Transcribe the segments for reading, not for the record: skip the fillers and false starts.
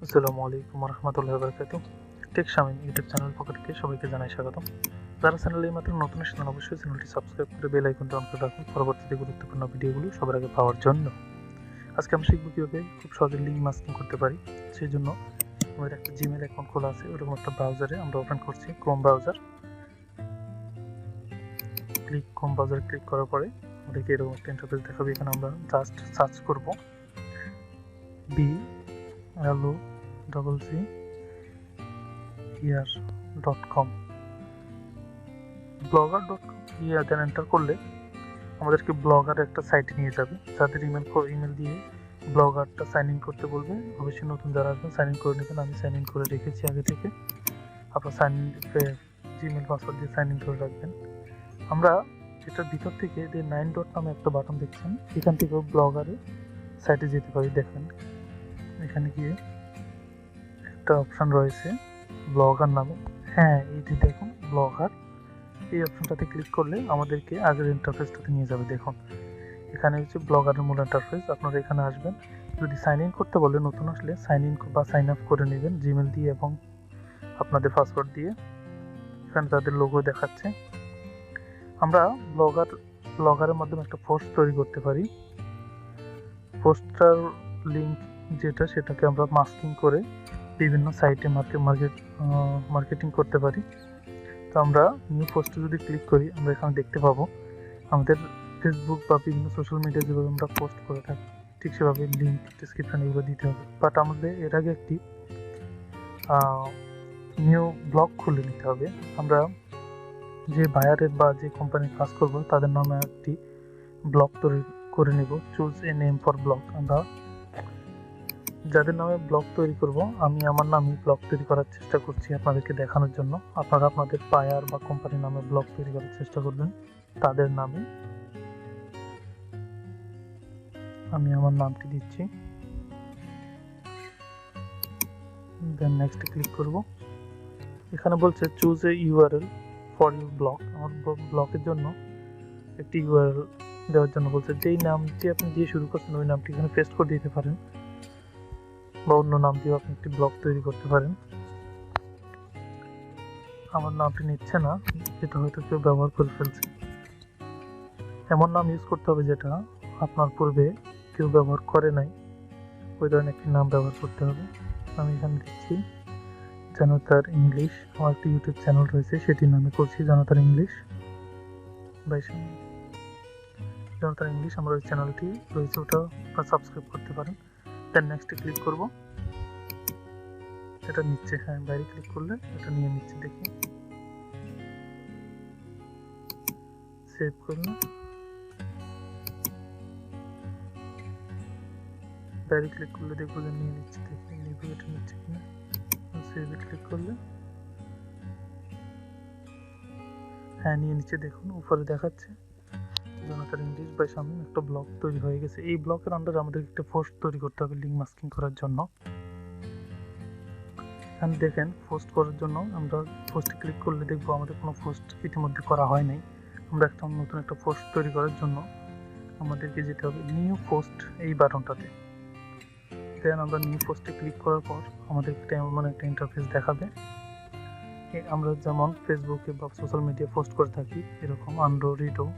আসসালামু আলাইকুম রহমতুল্লাহ বারকাতুহ। Take Shamim YouTube channel পক্ষ থেকে সবাইকে জানাই স্বাগতম। যারা চ্যানেলে মাত্র নতুন এসেছেন অবশ্যই চ্যানেলটি সাবস্ক্রাইব করে বেল আইকনটি অন করে রাখুন পরবর্তীতে গুরুত্বপূর্ণ ভিডিওগুলো সবার আগে পাওয়ার জন্য। আজকে আমরা শিখব কীভাবে খুব সহজে লিঙ্ক মাস্কিং করতে পারি। সেই জন্য আমাদের একটা জিমেল অ্যাকাউন্ট খোলা আছে, ওরকম একটা ব্রাউজারে আমরা ওপেন করছি ক্রোম ব্রাউজার। ক্রোম ব্রাউজারে ক্লিক করার পরে আমাদেরকে এরকম একটা ইন্টারফেস দেখাবে। এখানে আমরা জাস্ট সার্চ করব blogger.com দেন এন্টার করলে আমাদেরকে ব্লগার একটা সাইটে নিয়ে যাবে, যাদের ইমেল দিয়ে ব্লগারটা সাইন ইন করতে বলবে। অবশ্যই নতুন যারা আসবেন সাইন ইন করে নেবেন, আমি সাইন ইন করে রেখেছি আগে থেকে। আপনার জিমেল পাসওয়ার্ড দিয়ে সাইন ইন করে রাখবেন। আমরা এটার ভিতর থেকে যে 9 ডট নামে একটা বাটন দেখছেন, এখান থেকেও ব্লগারের সাইটে যেতে পারি। দেখেন এখানে গিয়ে একটা অপশান রয়েছে ব্লগার নামে, হ্যাঁ এই যে দেখুন ব্লগার, এই অপশনটাতে ক্লিক করলে আমাদেরকে আগের ইন্টারফেসটাতে নিয়ে যাবে। দেখুন এখানে হচ্ছে ব্লগারের মূল ইন্টারফেস। আপনারা এখানে আসবেন, যদি সাইন ইন করতে বলে নতুন আসলে সাইন ইন বা সাইন আপ করে নেবেন জিমেল দিয়ে এবং আপনাদের পাসওয়ার্ড দিয়ে। এখানে তাদের লোগো দেখাচ্ছে। আমরা ব্লগারের মাধ্যমে একটা পোস্ট তৈরি করতে পারি। পোস্টটার লিঙ্ক সেটাকে আমরা মাস্কিং করে বিভিন্ন সাইটে মার্কেটিং করতে পারি। তো আমরা নিউ পোস্টে যদি ক্লিক করি আমরা এখানে দেখতে পাবো আমাদের ফেসবুক বা বিভিন্ন সোশ্যাল মিডিয়া যেভাবে আমরা পোস্ট করে থাকি ঠিক সেভাবে লিঙ্ক ডিসক্রিপশন এগুলো দিতে হবে। বাট আমাদের এর আগে একটি নিউ ব্লগ খুলে নিতে হবে। আমরা যে বায়ারের বা যে কোম্পানির কাজ করব তাদের নামে একটি ব্লগ তৈরি করে নেব। Choose a name for blog. আমরা যাদের নামে ব্লগ তৈরি করব, আমি আমার নামে ব্লগ তৈরি করার চেষ্টা করছি আপনাদেরকে দেখানোর জন্য। আপনারা আপনাদের বায়ার বা কোম্পানির নামে ব্লগ তৈরি করার চেষ্টা করবেন তাদের নামে। আমি আমার নামটি দিচ্ছি, দেন নেক্সট ক্লিক করব। এখানে বলছে choose a URL for your blog. আমার ব্লগের জন্য একটি ইউআরএল দেওয়ার জন্য বলছে। যেই নামটি আপনি দিয়ে শুরু করছেন ওই নামটি এখানে পেস্ট করে দিতে পারেন বা অন্য নাম দিয়ে আপনি একটি ব্লগ তৈরি করতে পারেন। আমার নামটি নিচ্ছে না, যেটা হয়তো কেউ ব্যবহার করে ফেলছে। এমন নাম ইউজ করতে হবে যেটা আপনার পূর্বে কেউ ব্যবহার করে নাই, ওই ধরনের একটি নাম ব্যবহার করতে হবে। আমি এখানে দিচ্ছি জানাতার ইংলিশ। আমার একটি ইউটিউব চ্যানেল রয়েছে, সেটির নামে করছি জানাতার ইংলিশ। জানাতার ইংলিশ আমার ওই চ্যানেলটি রয়েছে, ওটা আপনারা সাবস্ক্রাইব করতে পারেন। দেন নেক্সটে ক্লিক করব। এটা নিচ্ছে, হ্যাঁ বাইরে ক্লিক করলে এটা নিয়ে নিচ্ছে। দেখি সেভ করলে বাইরে ক্লিক করলে দেখবো যে নিয়ে নিচ্ছে। দেখি নিব এটা নিচ্ছে কিনা। সেভে ক্লিক করলে হ্যাঁ নিয়ে নিচ্ছে। দেখুন উপরে দেখাচ্ছে জানাতার ইংলিশ বাই শামিম, একটা ব্লগ তৈরি হয়ে গেছে। এই ব্লগের আন্ডারে আমাদের একটা পোস্ট তৈরি করতে হবে লিঙ্ক মাস্কিং করার জন্য। এখানে দেখেন পোস্ট করার জন্য আমরা পোস্টে ক্লিক করলে দেখবো আমাদের কোনো পোস্ট ইতিমধ্যে করা হয় নাই। আমরা নতুন একটা পোস্ট তৈরি করার জন্য আমাদেরকে যেতে হবে নিউ পোস্ট এই বাটনটাতে। দেন আমরা নিউ পোস্টে ক্লিক করার পর আমাদেরকে এমন একটা ইন্টারফেস দেখাবে। আমরা যেমন ফেসবুকে বা সোশ্যাল মিডিয়া পোস্ট করে থাকি এরকম আন্ডো রিডো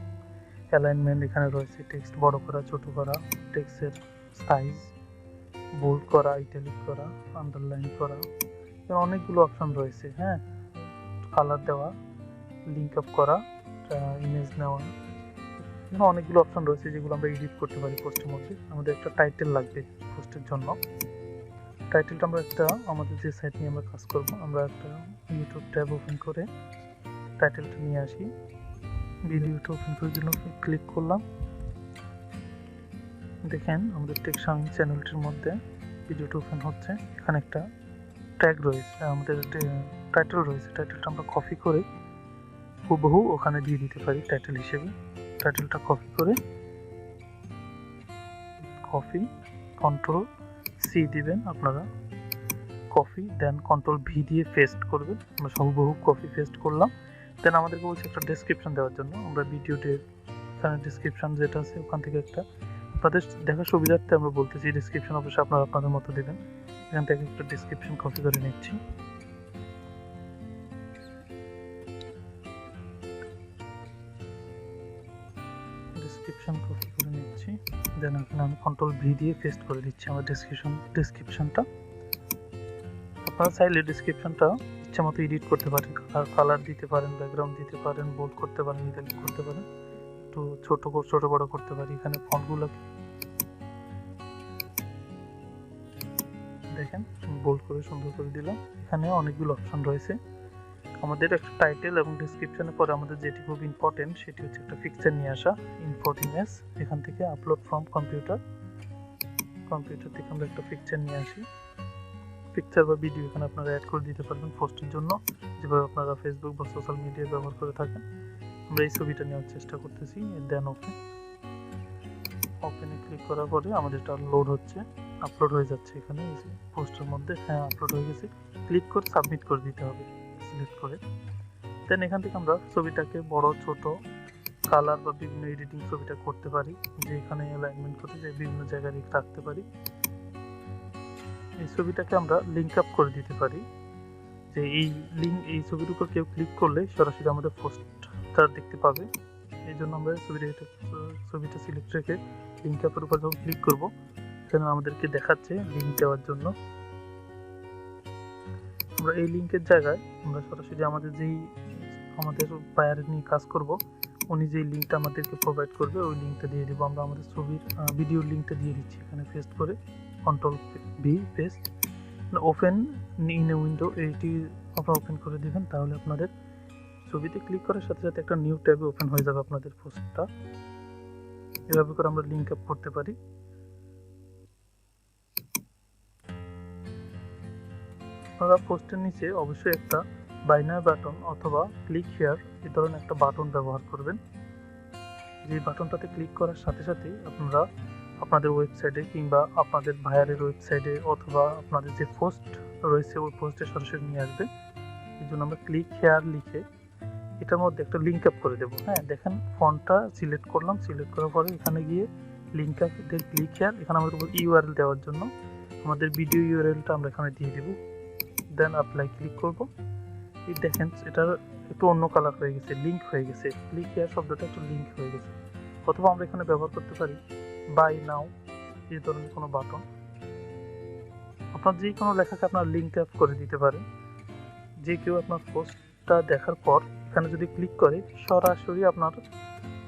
অ্যালাইনমেন্ট এখানে রয়েছে। টেক্সট বড় করা, ছোট করা, টেক্সটের সাইজ বোল্ড করা, ইটালিক করা, আন্ডারলাইন করা, অনেকগুলো অপশন রয়েছে। হ্যাঁ, কালার দেওয়া, লিঙ্ক আপ করা, ইমেজ নেওয়া, অনেকগুলো অপশন রয়েছে যেগুলো আমরা এডিট করতে পারি পোস্টের মধ্যে। আমাদের একটা টাইটেল লাগবে পোস্টের জন্য। টাইটেলটা আমরা আমাদের যে সাইট নিয়ে আমরা কাজ করব, আমরা একটা ইউটিউব ট্যাব ওপেন করে টাইটেলটা নিয়ে আসি। ভিডিওটা ওপেন করার জন্য ক্লিক করলাম। দেখেন আমাদের টেক শামিম চ্যানেলটির মধ্যে ভিডিওটা ওপেন হচ্ছে। এখানে একটা ট্যাগ রয়েছে, আমাদের টাইটেল রয়েছে। টাইটেলটা আমরা কপি করে হুবহু ওখানে দিয়ে দিতে পারি টাইটেল হিসেবে। টাইটেলটা কপি করে কন্ট্রোল সি দিবেন আপনারা, কপি, দেন কন্ট্রোল ভি দিয়ে পেস্ট করবেন। আমরা হুবহু কপি পেস্ট করলাম। দেন আমাদেরকে বলছে একটা ডেসক্রিপশন দেওয়ার জন্য। আমরা ভিডিওতে এখানে ডেসক্রিপশন যেটা আছে ওখান থেকে একটা আপনাদের দেখার সুবিধার্থে আমরা বলতেছি ডেসক্রিপশন অবশ্যই আপনারা আপনাদের মতো দেবেন। এখান থেকে একটা ডেসক্রিপশন কপি করে নিচ্ছি। ডেসক্রিপশন কপি করে নিচ্ছি, দেন এখানে আমি কন্ট্রোল ভি দিয়ে পেস্ট করে দিচ্ছি আমার ডেসক্রিপশনটা। আপনারা চাইলে ডেসক্রিপশনটা ইচ্ছা মতো এডিট করতে পারেন, কালার দিতে পারেন, ব্যাকগ্রাউন্ড দিতে পারেন, বোল্ড করতে পারেন, ইটালিক করতে পারেন, একটু ছোট বড় করতে পারি। এখানে ফন্টগুলোকে দেখেন বোল্ড করে সুন্দর করে দিলাম। এখানে অনেকগুলো অপশন রয়েছে। আমাদের একটা টাইটেল এবং ডেসক্রিপশনের পরে আমাদের যেটি খুব ইম্পর্টেন্ট সেটি হচ্ছে একটা পিকচার নিয়ে আসা, ইম্পোর্ট ইমেজ। এখান থেকে আপলোড ফ্রম কম্পিউটার থেকে আমরা একটা পিকচার নিয়ে আসি। পিকচার বা ভিডিও এখানে আপনারা অ্যাড করে দিতে পারবেন পোস্টের জন্য, যেভাবে আপনারা ফেসবুক বা সোশ্যাল মিডিয়ায় ব্যবহার করে থাকেন। আমরা এই ছবিটা নেওয়ার চেষ্টা করতেছি। দেন ওপেনে ক্লিক করার পরে আমাদের এটা লোড হচ্ছে, আপলোড হয়ে যাচ্ছে এখানে পোস্টের মধ্যে। হ্যাঁ, আপলোড হয়ে গেছে। ক্লিক করে সাবমিট করে দিতে হবে সিলেক্ট করে। দেন এখান থেকে আমরা ছবিটাকে বড় ছোট কালার বা বিভিন্ন এডিটিং ছবিটা করতে পারি, যে এখানে অ্যালাইনমেন্ট করতে যে বিভিন্ন জায়গায় রাখতে পারি। এই ছবিটাকে আমরা লিঙ্ক আপ করে দিতে পারি, যে এই ছবির উপর কেউ ক্লিক করলে সরাসরি আমাদের পোস্টটা দেখতে পাবে। এই জন্য আমরা ছবিটা সিলেক্ট রেখে লিঙ্ক আপের উপর যখন ক্লিক করব, সেখানে আমাদেরকে দেখাচ্ছে লিঙ্ক দেওয়ার জন্য। আমরা এই লিঙ্কের জায়গায় আমরা সরাসরি আমাদের বায়ার নিয়ে কাজ করব, উনি যেই লিঙ্কটা আমাদেরকে প্রোভাইড করবে ওই লিঙ্কটা দিয়ে দিব। আমরা আমাদের ছবির ভিডিওর লিঙ্কটা দিয়ে দিচ্ছি এখানে পেস্ট করে, control V paste, open in a window. এইটি আপনারা ওপেন করে দিবেন, তাহলে আপনাদের ছবিতে ক্লিক করার সাথে সাথে একটা নিউ ট্যাবে ওপেন হয়ে যাবে আপনাদের পোস্টটা। এভাবে করে আমরা লিঙ্ক আপ করতে পারি। আপনারা পোস্টের নিচে অবশ্যই একটা বাইনারি বাটন অথবা ক্লিক হিয়ার এই ধরনের একটা বাটন ব্যবহার করবেন। যে বাটনটাতে ক্লিক করার সাথে সাথে আপনারা আপনাদের ওয়েবসাইটে কিংবা আপনাদের ভাইয়ারের ওয়েবসাইটে অথবা আপনাদের যে পোস্ট রয়েছে ওই পোস্টে সরাসরি নিয়ে আসবে। এই জন্য আমরা ক্লিক হেয়ার লিখে এটার মধ্যে একটা লিঙ্ক আপ করে দেবো। হ্যাঁ, দেখেন ফন্টটা সিলেক্ট করলাম, সিলেক্ট করার পরে এখানে গিয়ে লিঙ্ক আপ ক্লিক হেয়ার, এখানে আমাদের উপর ইউআরএল দেওয়ার জন্য আমাদের ভিডিও ইউআরএলটা আমরা এখানে দিয়ে দেবো। দেন অ্যাপ্লাই ক্লিক করব। এই দেখেন এটার একটু অন্য কালার হয়ে গেছে, লিঙ্ক হয়ে গেছে। ক্লিক হেয়ার শব্দটা একটু লিঙ্ক হয়ে গেছে। অথবা আমরা এখানে ব্যবহার করতে পারি বাই নাও এই ধরনের কোনো বাটন। আপনার যে কোনো লেখাকে আপনার লিঙ্ক আপ করে দিতে পারেন। যে কেউ আপনার পোস্টটা দেখার পর এখানে যদি ক্লিক করে সরাসরি আপনার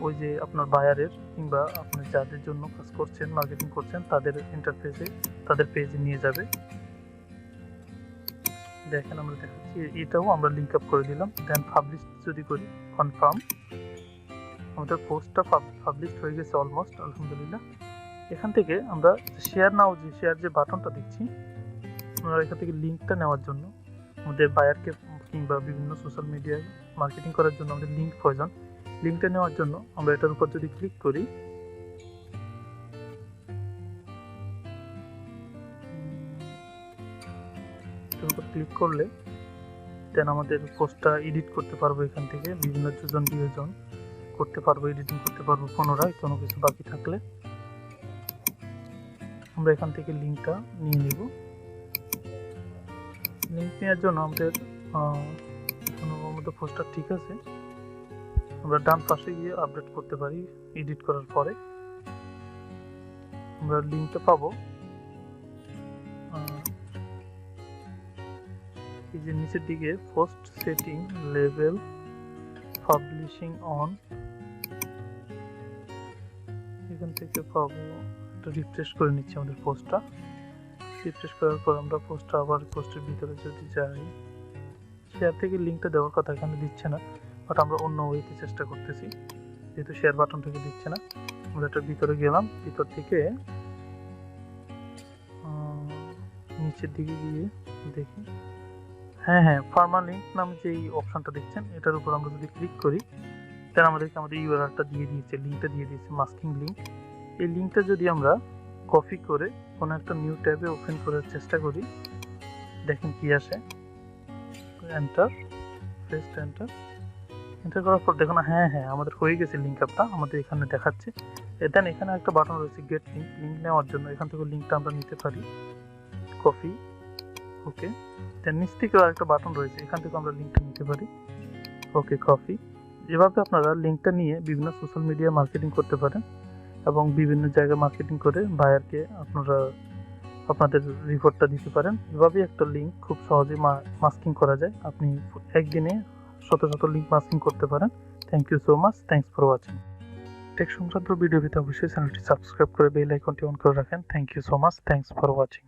ওই যে আপনার বায়ারের কিংবা আপনি যাদের জন্য কাজ করছেন, মার্কেটিং করছেন, তাদের ইন্টারফেসে তাদের পেজে নিয়ে যাবে। দেখেন আমরা দেখাচ্ছি, এটাও আমরা লিঙ্ক আপ করে দিলাম। দেন পাবলিশ যদি করি, কনফার্ম, আমাদের পোস্টটা পাবলিশ হয়ে গেছে অলমোস্ট, আলহামদুলিল্লাহ। এখান থেকে আমরা শেয়ার নাও যে শেয়ার যে বাটনটা দেখছি, আমরা এখান থেকে লিঙ্কটা নেওয়ার জন্য আমাদের বায়ারকে কিংবা বিভিন্ন সোশ্যাল মিডিয়ায় মার্কেটিং করার জন্য আমাদের লিঙ্ক প্রয়োজন। লিঙ্কটা নেওয়ার জন্য আমরা এটার উপর যদি ক্লিক করি, এটার উপর ক্লিক করলে দেন আমাদের পোস্টটা এডিট করতে পারবো। এখান থেকে বিভিন্ন যোজন বিয়োজন করতে পারবো, এডিটিং করতে পারবো পুনরায় কোনো কিছু বাকি থাকলে। আমরা এখান থেকে লিঙ্কটা নিয়ে নিব। লিঙ্ক নেওয়ার জন্য আমাদের পোস্টটা ঠিক আছে, আমরা ডান পাশে গিয়ে আপডেট করতে পারি। এডিট করার পরে আমরা লিঙ্কটা পাবো এই যে নিচের দিকে post setting level publishing on, এখান থেকে পাবো। একটা রিফ্রেশ করে নিচ্ছি আমাদের পোস্টটা। রিফ্রেশ করার পর আমরা পোস্টটা আবার পোস্টের ভিতরে যদি যাই, শেয়ার থেকে লিঙ্কটা দেওয়ার কথা এখানে দিচ্ছে না, বাট আমরা অন্য ওয়েতে চেষ্টা করতেছি, যেহেতু শেয়ার বাটন থেকে দিচ্ছে না। আমরা এটার ভিতরে গেলাম, ভিতর থেকে নিচের দিকে গিয়ে দেখি, হ্যাঁ ফার্মার লিঙ্ক নামে যে অপশনটা দেখছেন এটার উপর আমরা যদি ক্লিক করি, তাহলে আমাদেরকে আমাদের ইউআরএলটা দিয়ে দিয়েছে, লিঙ্কটা দিয়ে দিয়েছে, মাস্কিং লিঙ্ক। এই লিঙ্কটা যদি আমরা কপি করে কোনো একটা নিউ ট্যাবে ওপেন করার চেষ্টা করি, দেখেন কি আসে। এন্টার, পেস্ট, এন্টার করার পর দেখুন হ্যাঁ আমাদের হয়ে গেছে লিঙ্ক আপটা, আমাদের এখানে দেখাচ্ছে। দেন এখানে একটা বাটন রয়েছে গেট লিঙ্ক, লিঙ্ক নেওয়ার জন্য এখান থেকে লিঙ্কটা আমরা নিতে পারি, কপি ওকে, তার নিচ থেকে আরেকটা বাটন রয়েছে, এখান থেকে আমরা লিঙ্কটা নিতে পারি। Okay copy. এভাবে আপনারা লিঙ্কটা নিয়ে বিভিন্ন সোশ্যাল মিডিয়া মার্কেটিং করতে পারেন এবং বিভিন্ন জায়গায় মার্কেটিং করে বায়ারকে আপনারা আপনাদের রিপোর্টটা দিতে পারেন। এভাবেই একটা লিঙ্ক খুব সহজে মাস্কিং করা যায়। আপনি একদিনে শত শত লিঙ্ক মাস্কিং করতে পারেন। Thank you so much, thanks for watching. Tech সংক্রান্ত ভিডিও পেতে অবশ্যই চ্যানেলটি সাবস্ক্রাইব করে বেল আইকনটি অন করে রাখেন। Thank you so much, thanks for watching.